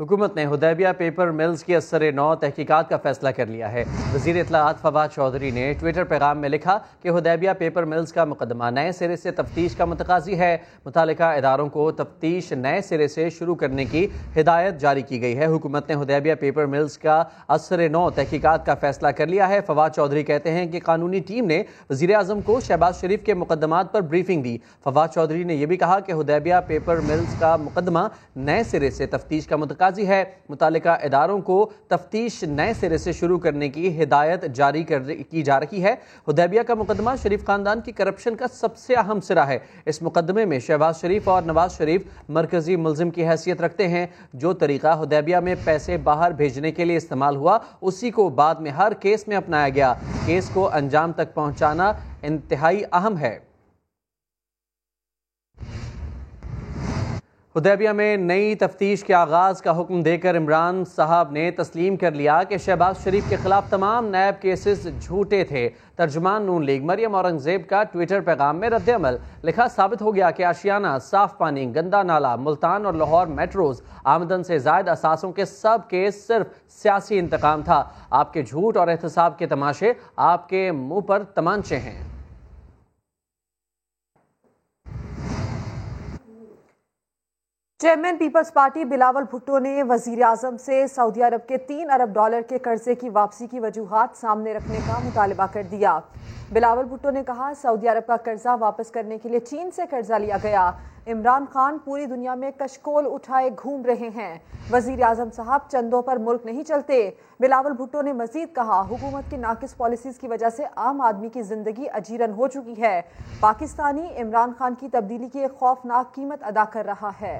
حکومت نے حدیبیہ paper mills کی اثر نو تحقیقات کا فیصلہ کر لیا ہے۔ وزیر اطلاعات فواد چودھری نے ٹویٹر پیغام میں لکھا کہ حدیبیہ پیپر ملز کا مقدمہ نئے سرے سے تفتیش کا متقاضی ہے۔ متعلقہ اداروں کو تفتیش نئے سرے سے شروع کرنے کی ہدایت جاری کی گئی ہے۔ حکومت نے حدیبیہ پیپر ملز کا اثر نو تحقیقات کا فیصلہ کر لیا ہے۔ فواد چودھری کہتے ہیں کہ قانونی ٹیم نے وزیر اعظم کو شہباز شریف کے مقدمات پر بریفنگ دی۔ فواد چودھری نے یہ بھی کہا کہ حدیبیہ پیپر ملز کا مقدمہ نئے سرے سے تفتیش کا متقاضی ہے۔ متعلقہ اداروں کو تفتیش نئے سرے سے شروع کرنے کی ہدایت جاری کی جا رہی ہے۔ حدیبیہ کا مقدمہ شریف خاندان کی کرپشن کا سب سے اہم سرا ہے۔ اس مقدمے میں شہباز شریف اور نواز شریف مرکزی ملزم کی حیثیت رکھتے ہیں۔ جو طریقہ حدیبیہ میں پیسے باہر بھیجنے کے لیے استعمال ہوا اسی کو بعد میں ہر کیس میں اپنایا گیا۔ کیس کو انجام تک پہنچانا انتہائی اہم ہے۔ حدیبیہ میں نئی تفتیش کے آغاز کا حکم دے کر عمران صاحب نے تسلیم کر لیا کہ شہباز شریف کے خلاف تمام نیب کیسز جھوٹے تھے۔ ترجمان نون لیگ مریم اورنگزیب کا ٹویٹر پیغام میں رد عمل لکھا، ثابت ہو گیا کہ آشیانہ، صاف پانی، گندا نالا، ملتان اور لاہور میٹروز، آمدن سے زائد اثاثوں کے سب کیس صرف سیاسی انتقام تھا۔ آپ کے جھوٹ اور احتساب کے تماشے، آپ کے منہ پر تمانچے ہیں۔ چیئرمین پیپلز پارٹی بلاول بھٹو نے وزیر اعظم سے سعودی عرب کے $3 ارب کے قرضے کی واپسی کی وجوہات سامنے رکھنے کا مطالبہ کر دیا۔ بلاول بھٹو نے کہا، سعودی عرب کا قرضہ واپس کرنے کے لیے چین سے قرضہ لیا گیا۔ عمران خان پوری دنیا میں کشکول اٹھائے گھوم رہے ہیں۔ وزیر اعظم صاحب، چندوں پر ملک نہیں چلتے۔ بلاول بھٹو نے مزید کہا، حکومت کی ناقص پالیسیز کی وجہ سے عام آدمی کی زندگی اجیرن ہو چکی ہے۔ پاکستانی عمران خان کی تبدیلی کی ایک خوفناک قیمت ادا کر رہا ہے۔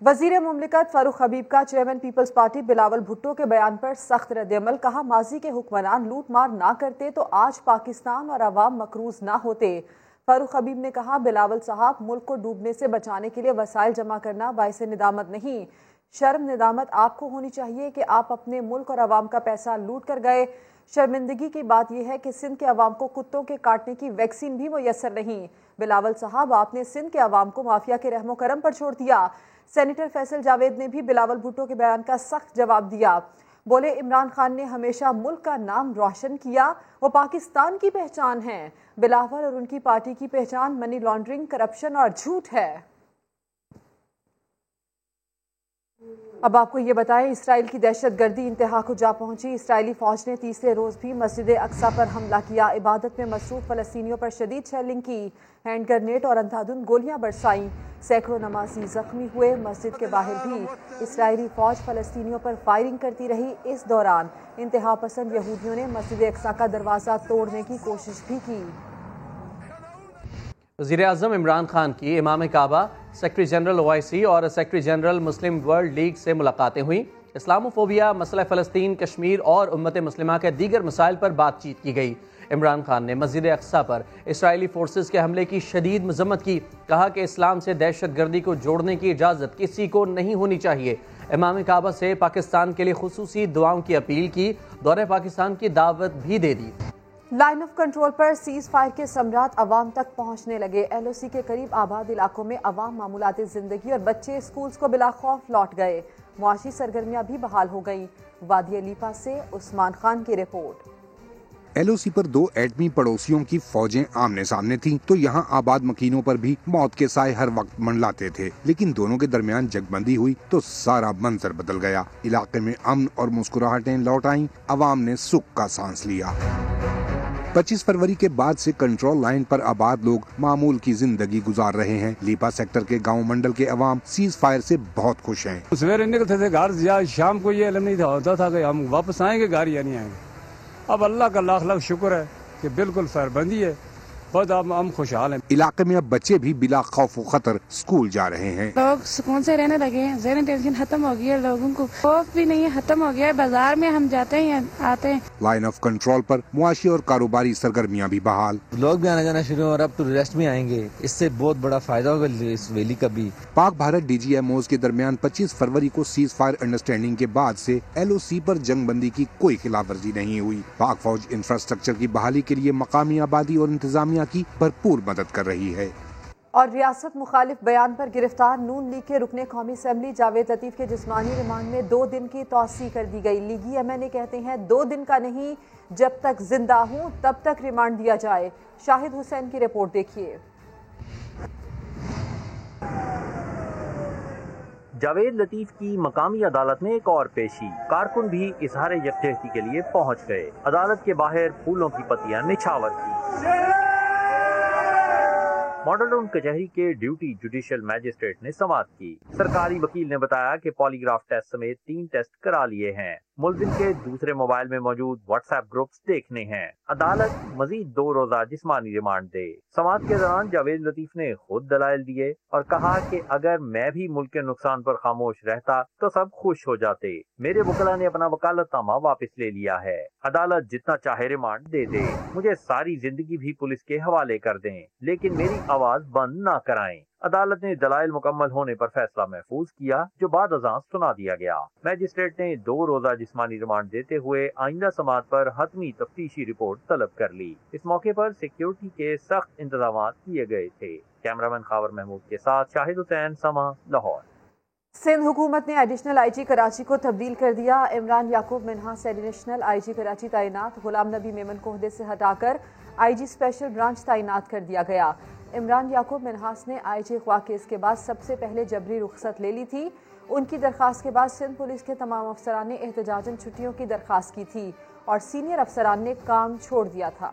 وزیر مملکت فاروق حبیب کا چیئرمین پیپلز پارٹی بلاول بھٹو کے بیان پر سخت رد عمل، کہا ماضی کے حکمران لوٹ مار نہ کرتے تو آج پاکستان اور عوام مقروض نہ ہوتے۔ فاروق حبیب نے کہا، بلاول صاحب، ملک کو ڈوبنے سے بچانے کے لیے وسائل جمع کرنا باعث ندامت نہیں، شرم ندامت آپ کو ہونی چاہیے کہ آپ اپنے ملک اور عوام کا پیسہ لوٹ کر گئے۔ شرمندگی کی بات یہ ہے کہ سندھ کے عوام کو کتوں کے کاٹنے کی ویکسین بھی میسر نہیں۔ بلاول صاحب، آپ نے سندھ کے عوام کو مافیا کے رحم و کرم پر چھوڑ دیا۔ سینیٹر فیصل جاوید نے بھی بلاول بھٹو کے بیان کا سخت جواب دیا۔ بولے، عمران خان نے ہمیشہ ملک کا نام روشن کیا، وہ پاکستان کی پہچان ہے۔ بلاول اور ان کی پارٹی کی پہچان منی لانڈرنگ، کرپشن اور جھوٹ ہے۔ اب آپ کو یہ بتائیں، اسرائیل کی دہشت گردی انتہا کو جا پہنچی۔ اسرائیلی فوج نے تیسرے روز بھی مسجد اقصی پر حملہ کیا، عبادت میں مصروف فلسطینیوں پر شدید شیلنگ کی، ہینڈ گرنیڈ اور اندھادھند گولیاں برسائیں، سینکڑوں نمازی زخمی ہوئے۔ مسجد کے باہر بھی اسرائیلی فوج فلسطینیوں پر فائرنگ کرتی رہی۔ اس دوران انتہا پسند یہودیوں نے مسجد اقصی کا دروازہ توڑنے کی کوشش بھی کی۔ وزیر اعظم عمران خان کی امام کعبہ، سیکرٹری جنرل OIC اور secretary general Muslim world league سے ملاقاتیں ہوئیں۔ اسلاموفوبیا، مسئلہ فلسطین، کشمیر اور امت مسلمہ کے دیگر مسائل پر بات چیت کی گئی۔ عمران خان نے مسجد اقصی پر اسرائیلی فورسز کے حملے کی شدید مذمت کی، کہا کہ اسلام سے دہشت گردی کو جوڑنے کی اجازت کسی کو نہیں ہونی چاہیے۔ امام کعبہ سے پاکستان کے لیے خصوصی دعاؤں کی اپیل کی، دورہ پاکستان کی دعوت بھی دے دی۔ لائن آف کنٹرول پر سیز فائر کے ثمرات عوام تک پہنچنے لگے۔ LOC کے قریب آباد علاقوں میں عوام معمولات زندگی اور بچے اسکولز کو بلا خوف لوٹ گئے۔ معاشی سرگرمیاں بھی بحال ہو گئیں۔ وادی لیپا سے عثمان خان کی رپورٹ۔ LOC پر 2 ایٹمی پڑوسیوں کی فوجیں آمنے سامنے تھیں تو یہاں آباد مکینوں پر بھی موت کے سائے ہر وقت منڈلاتے تھے، لیکن دونوں کے درمیان جنگ بندی ہوئی تو سارا منظر بدل گیا۔ علاقے میں امن اور مسکراہٹیں لوٹ آئیں، عوام نے سکھ کا سانس لیا۔ 25 فروری کے بعد سے کنٹرول لائن پر آباد لوگ معمول کی زندگی گزار رہے ہیں۔ لیپا سیکٹر کے گاؤں منڈل کے عوام سیز فائر سے بہت خوش ہیں۔ سویرے نکلتے تھے گھر، شام کو یہ علم نہیں ہوتا تھا کہ ہم واپس آئیں گے گھر یا نہیں آئیں گے۔ اب اللہ کا لاکھ لاکھ شکر ہے کہ بالکل فائر بندی ہے، بہت ہم خوشحال ہیں۔ علاقے میں اب بچے بھی بلا خوف و خطر اسکول جا رہے ہیں۔ لوگ سکون سے رہنے لگے ہیں، ذہنی ٹینشن ختم ہو گئی ہے، لوگوں کو خوف بھی نہیں ہے، ختم ہو گیا ہے۔ بازار میں ہم جاتے ہیں آتے ہیں۔ لائن آف کنٹرول پر معاشی اور کاروباری سرگرمیاں بھی بحال۔ لوگ بھی آنا جانا شروع اور اب ٹورسٹ بھی آئیں گے، اس سے بہت بڑا فائدہ ہوگا اس ویلی کا بھی۔ پاک بھارت DGMOs کے درمیان 25 فروری کو سیز فائر انڈرسٹینڈنگ کے بعد سے LOC پر جنگ بندی کی کوئی خلاف ورزی نہیں ہوئی۔ پاک فوج انفراسٹرکچر کی بحالی کے لیے مقامی آبادی اور انتظامیہ کی بھرپور مدد کر رہی ہے۔ اور ریاست مخالف بیان پر گرفتار نون لیگ کے رکن قومی اسمبلی جاوید لطیف کے جسمانی ریمانڈ میں 2 دن کی توسیع کر دی گئی۔ لیگی ایم این اے کہتے ہیں 2 دن کا نہیں، جب تک زندہ ہوں تب تک ریمانڈ دیا جائے۔ شاہد حسین کی رپورٹ دیکھیے۔ جاوید لطیف کی مقامی عدالت میں ایک اور پیشی، کارکن بھی اظہار یکجہتی کے لیے پہنچ گئے۔ عدالت کے باہر پھولوں کی پتیاں نچھاور کی۔ ماڈل ٹاؤن کچہری کے ڈیوٹی جوڈیشل میجسٹریٹ نے سماعت کی۔ سرکاری وکیل نے بتایا کہ پالی گراف ٹیسٹ سمیت 3 ٹیسٹ کرا لیے ہیں۔ ملزم کے دوسرے موبائل میں موجود واٹس ایپ گروپس دیکھنے ہیں۔ عدالت مزید 2 روزہ جسمانی ریمانڈ دے۔ سماعت کے دوران جاوید لطیف نے خود دلائل دیے اور کہا کہ اگر میں بھی ملک کے نقصان پر خاموش رہتا تو سب خوش ہو جاتے۔ میرے وکلا نے اپنا وکالت نامہ واپس لے لیا ہے۔ عدالت جتنا چاہے ریمانڈ دے دے، مجھے ساری زندگی بھی پولیس کے حوالے کر دیں، لیکن میری آواز بند نہ کرائیں۔ عدالت نے دلائل مکمل ہونے پر فیصلہ محفوظ کیا، جو بعد ازاں سنا دیا گیا۔ میجسٹریٹ نے 2 روزہ جسمانی ریمانڈ دیتے ہوئے آئندہ سماعت پر حتمی تفتیشی رپورٹ طلب کر لی۔ اس موقع پر سیکیورٹی کے سخت انتظامات کیے گئے تھے۔ کیمرامین خاور محمود کے ساتھ شاہد حسین، سما، لاہور۔ سندھ حکومت نے ایڈیشنل آئی جی کراچی کو تبدیل کر دیا۔ عمران یعقوب منہاس ایڈیشنل آئی جی کراچی تعینات، غلام نبی میمن کو عہدے سے ہٹا کر آئی جی اسپیشل برانچ تعینات کر دیا گیا۔ عمران یعقوب منہاس نے آئی جی اغوا کیس کے بعد سب سے پہلے جبری رخصت لے لی تھی۔ ان کی درخواست کے بعد سندھ پولیس کے تمام افسران نے احتجاجاً چھٹیوں کی درخواست کی تھی اور سینئر افسران نے کام چھوڑ دیا تھا۔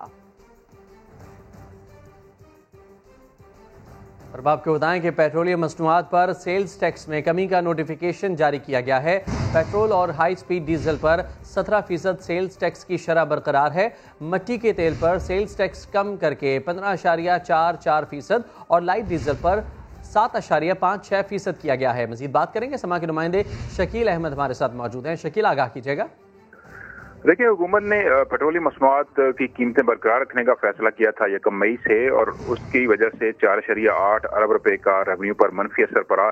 اور آپ کو بتائیں کہ پیٹرولیم مصنوعات پر سیلز ٹیکس میں کمی کا نوٹیفیکیشن جاری کیا گیا ہے۔ پیٹرول اور ہائی سپیڈ ڈیزل پر 17% سیلز ٹیکس کی شرح برقرار ہے۔ مٹی کے تیل پر سیلز ٹیکس کم کر کے 15.44% اور لائٹ ڈیزل پر 7.56% کیا گیا ہے۔ مزید بات کریں گے، سما کے نمائندے شکیل احمد ہمارے ساتھ موجود ہیں۔ شکیل، آگاہ کیجیے گا۔ دیکھیں، حکومت نے پیٹرولیم مصنوعات کی قیمتیں برقرار رکھنے کا فیصلہ کیا تھا 1 مئی سے، اور اس کی وجہ سے 4.8 ارب روپے کا ریونیو پر منفی اثر پڑا،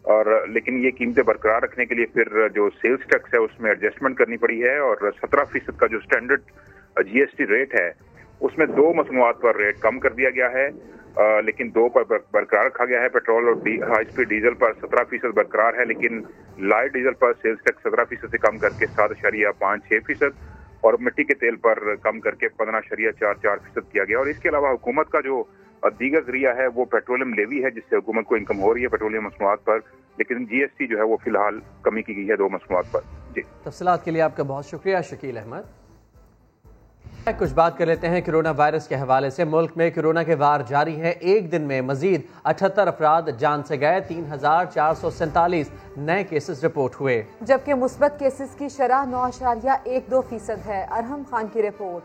اور لیکن یہ قیمتیں برقرار رکھنے کے لیے پھر جو سیلز ٹیکس ہے اس میں ایڈجسٹمنٹ کرنی پڑی ہے، اور 17% کا جو سٹینڈرڈ جی ایس ٹی ریٹ ہے اس میں 2 مصنوعات پر ریٹ کم کر دیا گیا ہے، لیکن 2 پر برقرار رکھا گیا ہے۔ پیٹرول اور ہائی سپیڈ ڈیزل پر 17% برقرار ہے، لیکن لائٹ ڈیزل پر سیلز ٹیکس 17% سے کم کر کے 7.56%، اور مٹی کے تیل پر کم کر کے 15.44% کیا گیا۔ اور اس کے علاوہ حکومت کا جو دیگر ذریعہ ہے وہ پیٹرولیم لیوی ہے، جس سے حکومت کو انکم ہو رہی ہے پیٹرولیم مصنوعات پر، لیکن جی ایس ٹی جو ہے وہ فی الحال کمی کی گئی ہے 2 مصنوعات پر۔ جی، تفصیلات کے لیے آپ کا بہت شکریہ شکیل احمد۔ کچھ بات کر لیتے ہیں کرونا وائرس کے حوالے سے۔ ملک میں کرونا کے وار جاری ہیں۔ ایک دن میں مزید 78 افراد جان سے گئے، 3447 نئے کیسز رپورٹ ہوئے، جبکہ مثبت کیسز کی شرح 9.12% ہے۔ ارحم خان کی رپورٹ۔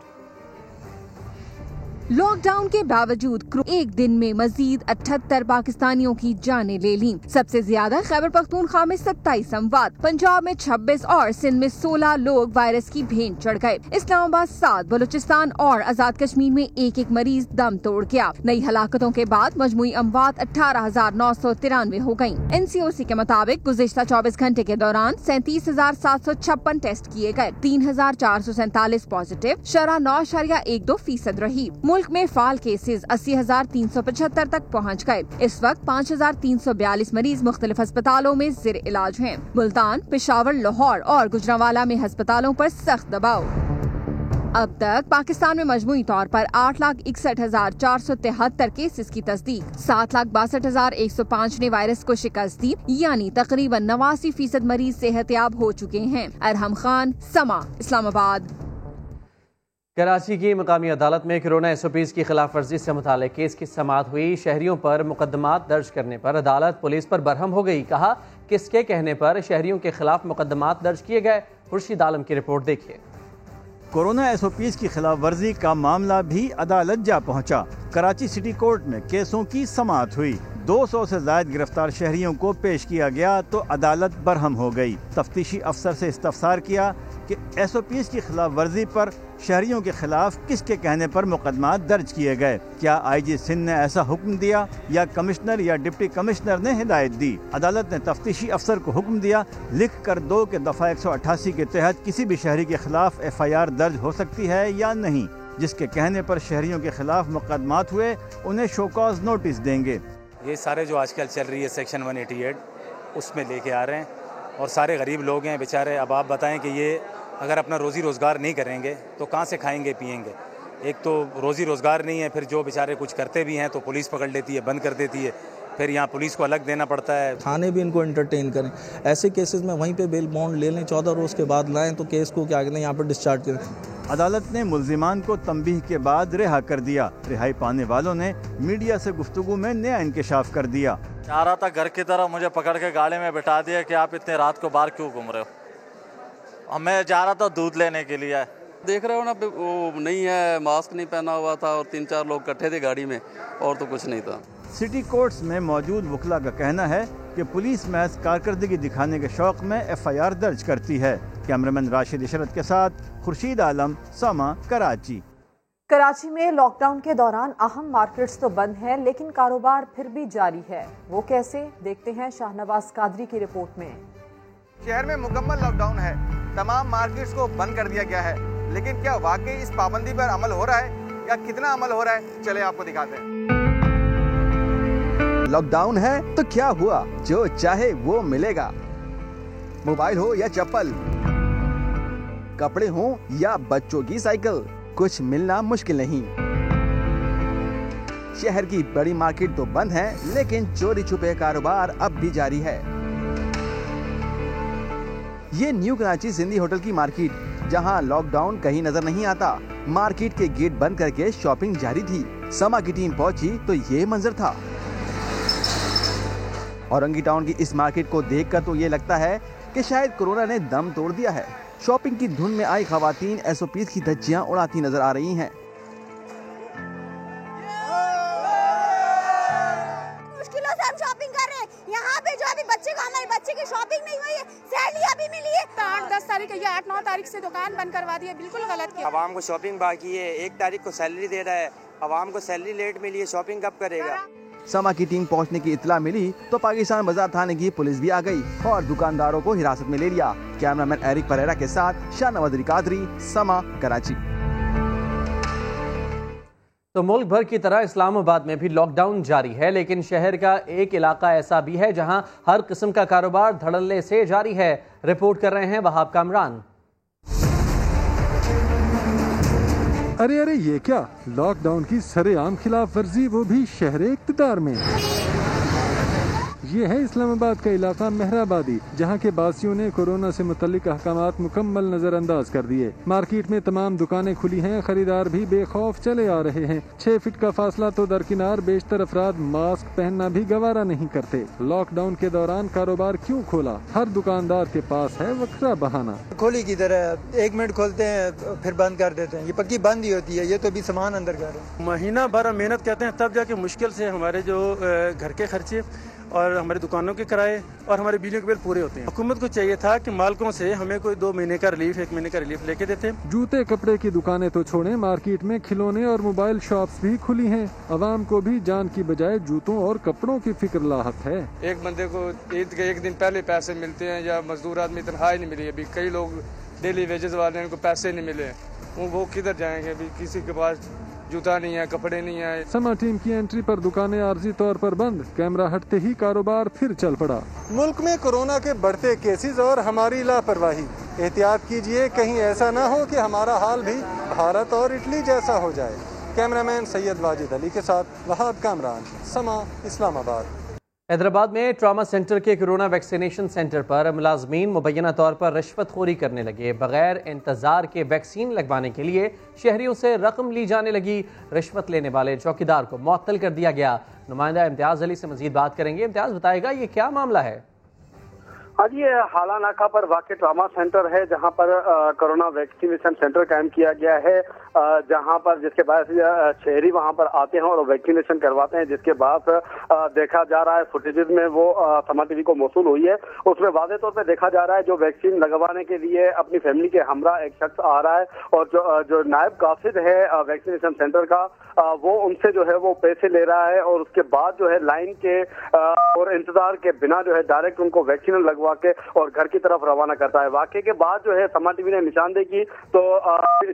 لاک ڈاؤن کے باوجود ایک دن میں مزید 78 پاکستانیوں کی جانیں لے لیں۔ سب سے زیادہ خیبر پختونخوا میں 27 اموات، پنجاب میں 26 اور سندھ میں 16 لوگ وائرس کی بھین چڑھ گئے۔ اسلام آباد 7، بلوچستان اور آزاد کشمیر میں ایک مریض دم توڑ گیا۔ نئی ہلاکتوں کے بعد مجموعی اموات 18,993 ہو گئیں۔ NCOC کے مطابق گزشتہ 24 گھنٹے کے دوران 37,756 ٹیسٹ کیے گئے، 3,447 پازیٹیو، شرح 9.12% رہی۔ ملک میں فعال کیسز 80,375 تک پہنچ گئے۔ اس وقت 5,342 مریض مختلف ہسپتالوں میں زیر علاج ہیں۔ ملتان، پشاور، لاہور اور گجرانوالہ میں ہسپتالوں پر سخت دباؤ۔ اب تک پاکستان میں مجموعی طور پر 8,61,473 کیسز کی تصدیق، 7,62,105 نے وائرس کو شکست دی، یعنی تقریباً 89% مریض صحت یاب ہو چکے ہیں۔ ارحم خان، سما، اسلام آباد۔ کراچی کی مقامی عدالت میں کرونا SOPs کی خلاف ورزی سے متعلق کیس کی سماعت ہوئی۔ شہریوں پر مقدمات درج کرنے پر عدالت پولیس پر برہم ہو گئی۔ کہا کس کے کہنے پر شہریوں کے خلاف مقدمات درج کیے گئے۔ خورشید عالم کی رپورٹ دیکھیے۔ کورونا SOPs کی خلاف ورزی کا معاملہ بھی عدالت جا پہنچا۔ کراچی سٹی کورٹ میں کیسوں کی سماعت ہوئی۔ 200 سے زائد گرفتار شہریوں کو پیش کیا گیا تو عدالت برہم ہو گئی۔ تفتیشی افسر سے استفسار کیا کہ SOPs کی خلاف ورزی پر شہریوں کے خلاف کس کے کہنے پر مقدمات درج کیے گئے۔ کیا IG سندھ نے ایسا حکم دیا یا کمشنر یا ڈپٹی کمشنر نے ہدایت دی؟ عدالت نے تفتیشی افسر کو حکم دیا لکھ کر دو کہ دفعہ 188 کے تحت کسی بھی شہری کے خلاف FIR درج ہو سکتی ہے یا نہیں۔ جس کے کہنے پر شہریوں کے خلاف مقدمات ہوئے انہیں شو کاز نوٹس دیں گے۔ یہ سارے جو آج کل چل رہی ہے سیکشن 188 اس میں لے کے آ رہے ہیں، اور سارے غریب لوگ ہیں بیچارے. اب آپ بتائیں کہ یہ اگر اپنا روزی روزگار نہیں کریں گے تو کہاں سے کھائیں گے پئیں گے؟ ایک تو روزی روزگار نہیں ہے، پھر جو بیچارے کچھ کرتے بھی ہیں تو پولیس پکڑ لیتی ہے، بند کر دیتی ہے، پھر یہاں پولیس کو الگ دینا پڑتا ہے. تھانے بھی ان کو انٹرٹین کریں. ایسے کیسز میں وہیں پہ بیل بانڈ لے لیں، 14 روز کے بعد لائیں تو کیس کو کیا کہتے ہیں یہاں پر ڈسچارج کریں. عدالت نے ملزمان کو تنبیہ کے بعد رہا کر دیا. رہائی پانے والوں نے میڈیا سے گفتگو میں نیا انکشاف کر دیا. جا رہا تھا گھر کی طرف، مجھے پکڑ کے گاڑی میں بٹھا دیا کہ آپ اتنے رات کو باہر کیوں گھوم رہے ہو. اور میں جا رہا تھا دودھ لینے کے لیے. دیکھ رہے ہو نا، وہ نہیں ہے، ماسک نہیں پہنا ہوا تھا اور 3-4 لوگ کٹھے تھے گاڑی میں، اور تو کچھ نہیں تھا. سٹی کورٹس میں موجود وکلا کا کہنا ہے کہ پولیس محض کارکردگی دکھانے کے شوق میں FIR درج کرتی ہے. کیمرامین راشد اشرت کے ساتھ خورشید عالم، سما، کراچی. کراچی میں لاک ڈاؤن کے دوران اہم مارکیٹس تو بند ہیں لیکن کاروبار پھر بھی جاری ہے. وہ کیسے؟ دیکھتے ہیں شاہنواز قادری کی رپورٹ میں. شہر میں مکمل لاک ڈاؤن ہے، تمام مارکیٹس کو بند کر دیا گیا ہے، لیکن کیا واقعی اس پابندی پر عمل ہو رہا ہے یا کتنا عمل ہو رہا ہے؟ چلے آپ کو دکھاتے ہیں. لاک ڈاؤن ہے تو کیا ہوا؟ جو چاہے وہ ملے گا، موبائل ہو یا چپل، کپڑے ہوں یا بچوں کی سائیکل، کچھ ملنا مشکل نہیں. شہر کی بڑی مارکیٹ تو بند ہے لیکن چوری چھپے کاروبار اب بھی جاری ہے. یہ نیو کراچی سندھی ہوٹل کی مارکیٹ، جہاں لاک ڈاؤن کہیں نظر نہیں آتا. مارکیٹ کے گیٹ بند کر کے شاپنگ جاری تھی. سما کی ٹیم پہنچی تو یہ منظر تھا. اورنگی ٹاؤن کی اس مارکیٹ کو دیکھ کر تو یہ لگتا ہے کہ شاید کورونا نے دم توڑ دیا ہے. شاپنگ کی دھن میں آئی خواتین SOPs کی دھجیاں اڑاتی نظر آ رہی ہیں. مشکلوں سے ہم شاپنگ کر رہے ہیں. یہاں پہ جو ابھی بچے کو، ہمارے بچے کی شاپنگ نہیں ہوئی ہے، سیلری ابھی ملی ہے. 8-10 تاریخ یا 8-9 تاریخ سے دکان بند کروا دی ہے. بالکل غلط کیا. عوام کو شاپنگ باقی ہے، 1 تاریخ کو سیلری دے رہا ہے، عوام کو سیلری لیٹ ملی ہے، شاپنگ کب کرے گا؟ سما کی ٹیم پہنچنے کی اطلاع ملی تو پاکستان بازار تھانے کی پولیس بھی آ گئی اور دکانداروں کو حراست میں لے لیا. کیمرامین ایرک پریرا کے ساتھ شاہنواز قادری، سما، کراچی. تو ملک بھر کی طرح اسلام آباد میں بھی لاک ڈاؤن جاری ہے، لیکن شہر کا ایک علاقہ ایسا بھی ہے جہاں ہر قسم کا کاروبار دھڑلے سے جاری ہے. رپورٹ کر رہے ہیں وہاب کامران. ارے یہ کیا؟ لاک ڈاؤن کی سرے عام خلاف ورزی، وہ بھی شہر اقتدار میں. یہ ہے اسلام آباد کا علاقہ مہرآبادی، جہاں کے باسیوں نے کورونا سے متعلق احکامات مکمل نظر انداز کر دیے. مارکیٹ میں تمام دکانیں کھلی ہیں، خریدار بھی بے خوف چلے آ رہے ہیں. 6 فٹ کا فاصلہ تو درکنار، بیشتر افراد ماسک پہننا بھی گوارا نہیں کرتے. لاک ڈاؤن کے دوران کاروبار کیوں کھولا؟ ہر دکاندار کے پاس ہے وکرا بہانہ. کھولی کی طرح 1 منٹ کھولتے ہیں پھر بند کر دیتے ہیں. یہ پکی بند ہی ہوتی ہے. یہ تو ابھی سامان اندر کر رہے ہیں. مہینہ بھر محنت کرتے ہیں، تب جا کے مشکل سے ہمارے جو گھر کے خرچے اور ہماری دکانوں کے کرائے اور ہمارے بجلی کے بل پورے ہوتے ہیں. حکومت کو چاہیے تھا کہ مالکوں سے ہمیں کوئی 2 مہینے کا ریلیف، 1 مہینے کا ریلیف لے کے دیتے. جوتے کپڑے کی دکانیں تو چھوڑیں، مارکیٹ میں کھلونے اور موبائل شاپس بھی کھلی ہیں. عوام کو بھی جان کی بجائے جوتوں اور کپڑوں کی فکر لاحق ہے. ایک بندے کو عید کے 1 دن پہلے پیسے ملتے ہیں، یا مزدور آدمی تنخواہ نہیں ملی. ابھی کئی لوگ ڈیلی ویجز والے ہیں، ان کو پیسے نہیں ملے، وہ کدھر جائیں گے؟ ابھی کسی کے پاس جوتا نہیں ہے، کپڑے نہیں ہیں. سما ٹیم کی انٹری پر دکانیں عارضی طور پر بند. کیمرہ ہٹتے ہی کاروبار پھر چل پڑا. ملک میں کورونا کے بڑھتے کیسز اور ہماری لاپرواہی. احتیاط کیجئے، کہیں ایسا نہ ہو کہ ہمارا حال بھی بھارت اور اٹلی جیسا ہو جائے. کیمرامین سید واجد علی کے ساتھ وہاب کامران، سما، اسلام آباد. حیدرآباد میں ٹراما سینٹر کے کورونا ویکسینیشن سینٹر پر ملازمین مبینہ طور پر رشوت خوری کرنے لگے. بغیر انتظار کے ویکسین لگوانے کے لیے شہریوں سے رقم لی جانے لگی. رشوت لینے والے چوکیدار کو معطل کر دیا گیا. نمائندہ امتیاز علی سے مزید بات کریں گے. امتیاز بتائے گا یہ کیا معاملہ ہے؟ ہاں جی، یہ حالہ ناکہ پر واقع ٹراما سینٹر ہے جہاں پر کورونا ویکسینیشن سینٹر قائم کیا گیا ہے، جہاں پر جس کے باعث شہری وہاں پر آتے ہیں اور ویکسینیشن کرواتے ہیں. جس کے بعد دیکھا جا رہا ہے فوٹیجز میں وہ سما ٹی وی کو موصول ہوئی ہے، اس میں واضح طور پہ دیکھا جا رہا ہے جو ویکسین لگوانے کے لیے اپنی فیملی کے ہمراہ ایک شخص آ رہا ہے اور جو نائب قاصد ہے ویکسینیشن سینٹر کا، وہ ان سے جو ہے وہ پیسے لے رہا ہے اور اس کے بعد جو ہے لائن کے اور انتظار کے بنا جو ہے ڈائریکٹ ان کو ویکسین لگوا کے اور گھر کی طرف روانہ کرتا ہے. واقعے کے بعد جو ہے سما ٹی وی نے نشاندہی کی تو